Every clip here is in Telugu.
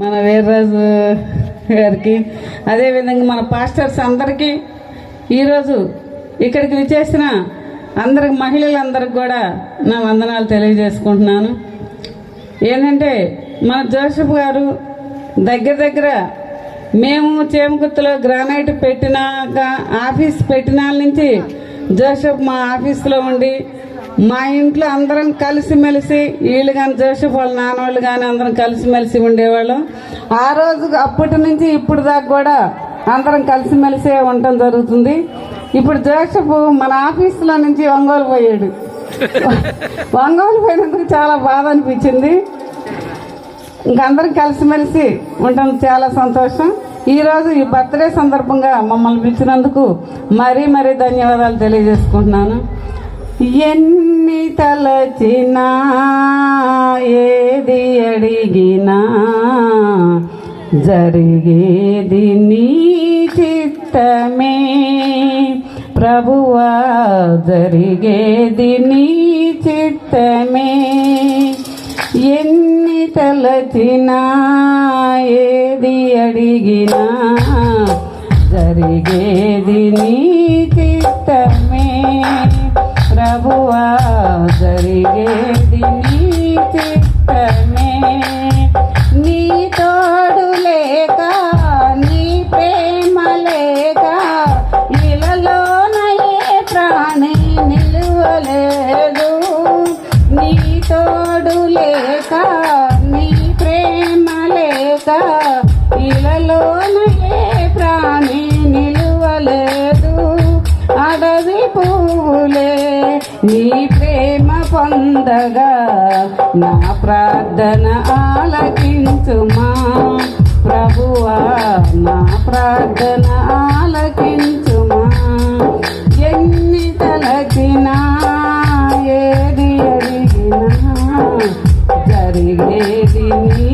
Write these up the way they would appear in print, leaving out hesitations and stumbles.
మన వీర్రాజు గారికి, అదేవిధంగా మన పాస్టర్స్ అందరికీ, ఈరోజు ఇక్కడికి విచ్చేసిన అందరికి మహిళలందరికి కూడా నా వందనాలు తెలియజేసుకుంటున్నాను. ఏంటంటే మన జోసెఫ్ గారు దగ్గర మేము చేమకుర్తిలో గ్రానైట్ పెట్టినాక ఆఫీస్ పెట్టినాల నుంచి జోసెఫ్ మా ఆఫీస్లో ఉండి మా ఇంట్లో అందరం కలిసిమెలిసి, వీళ్ళు కానీ జోసెఫ్ వాళ్ళ నాన్నవాళ్ళు కానీ అందరం కలిసిమెలిసి ఉండేవాళ్ళం. ఆ రోజు అప్పటి నుంచి ఇప్పుడు దాకా కూడా అందరం కలిసిమెలిసే ఉండటం జరుగుతుంది. ఇప్పుడు జోసెఫ్ మన ఆఫీసులో నుంచి ఒంగోలు పోయాడు. ఒంగోలు పోయినందుకు చాలా బాధ అనిపించింది. ఇంకందరం కలిసిమెలిసి ఉండటం చాలా సంతోషం. ఈరోజు ఈ బర్త్డే సందర్భంగా మమ్మల్ని పిలిచినందుకు మరీ ధన్యవాదాలు తెలియజేసుకుంటున్నాను. ఎన్ని తలచినా ఏది అడిగినా జరిగేది నీ చిత్తమే ప్రభువా, జరిగేది నీ చిత్తమే. ఎన్ని తలచినా ఏది అడిగినా జరిగేది నీ చిత్తమే ప్రభువా, జరిగేది నీ చిత్తమే. నీ తోడు లేక, నీ ప్రేమ లేక ఇలలోన ఏ ప్రాణి నిలువలేదు. నీ తోడు లేక, నీ ప్రేమ లేక ఇలలోన ఏ ప్రాణి నిలువలేదు. అడవి పువ్వులే నీ ప్రేమ పొందగా నా ప్రార్థన ఆలకించుమా ప్రభువా, నా ప్రార్థన ఆలకించుమా. ఎన్ని తలచినా ఏది అడిగినా జరిగేది నీ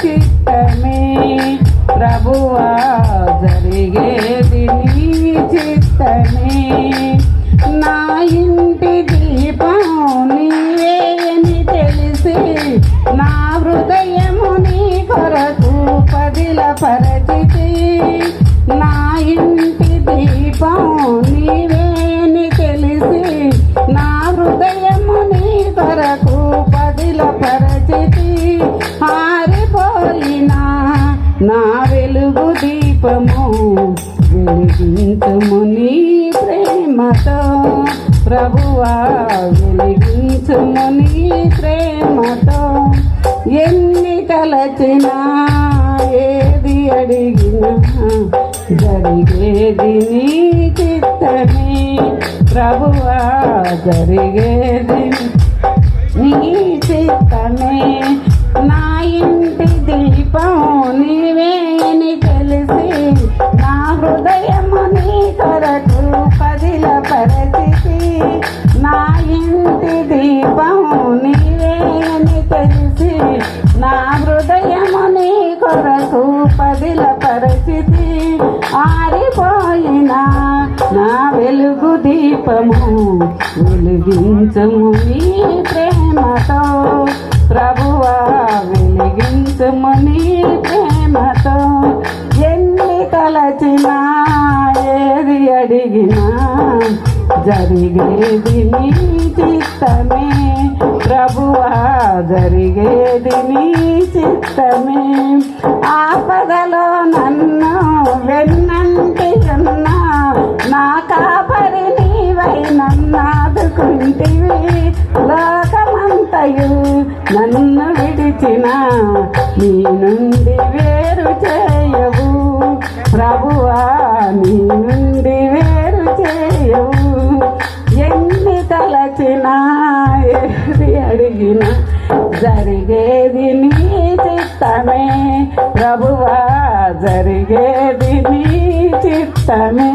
చిత్తమే ప్రభువా, జరిగేది నీ చిత్తమే. నా ఇంటి దీపం నీవే అని తెలిసి నా హృదయము నీ కొరకు పదిలపరచితి. నా ఇంటి దీపం నీవే అని తెలిసి నా హృదయము నీ కొరకు పదిలపరచితి. ఆరిపోయినా నా వెలుగు దీపము వెలిగించుము నీ ప్రేమతో ప్రభువా, వెలిగించుము నీ ప్రేమతో. ఎన్ని తలచినా ఏది అడిగినా జరిగేది నీ చిత్తమే ప్రభువా, జరిగేది నీ చిత్తమే. నా ఇంటి దీపం నీవే అని తెలిసి నా హృదయము నీ కొరకు పదిలపరచితి. నా ఇంటి దీపం నీవే అని తెలిసి నా హృదయము నీ కొరకు పదిలపరచితి. ఆరిపోయినా నా వెలుగు దీపము వెలిగించుము నీ ప్రేమతో ప్రభువా, వెలిగించుము నీ ప్రేమతో. ఎన్ని తలచినా ఏది అడిగినా జరిగేది నీ చిత్తమే ప్రభువా, జరిగేది నీ చిత్తమే. ఆపదలో నన్ను వెన్నంటి ఉన్నా నా కాపరి నీవై నన్నాదుకుంటివి. లోకమంతయు నన్ను విడిచిన నీ నుండి వేరు చేయవు ప్రభువా, నీ నుండి వేరు చేయవు. ఎన్ని తలచినా ఏది అడిగినా జరిగేది నీ చిత్తమే ప్రభువా, జరిగేది నీ చిత్తమే.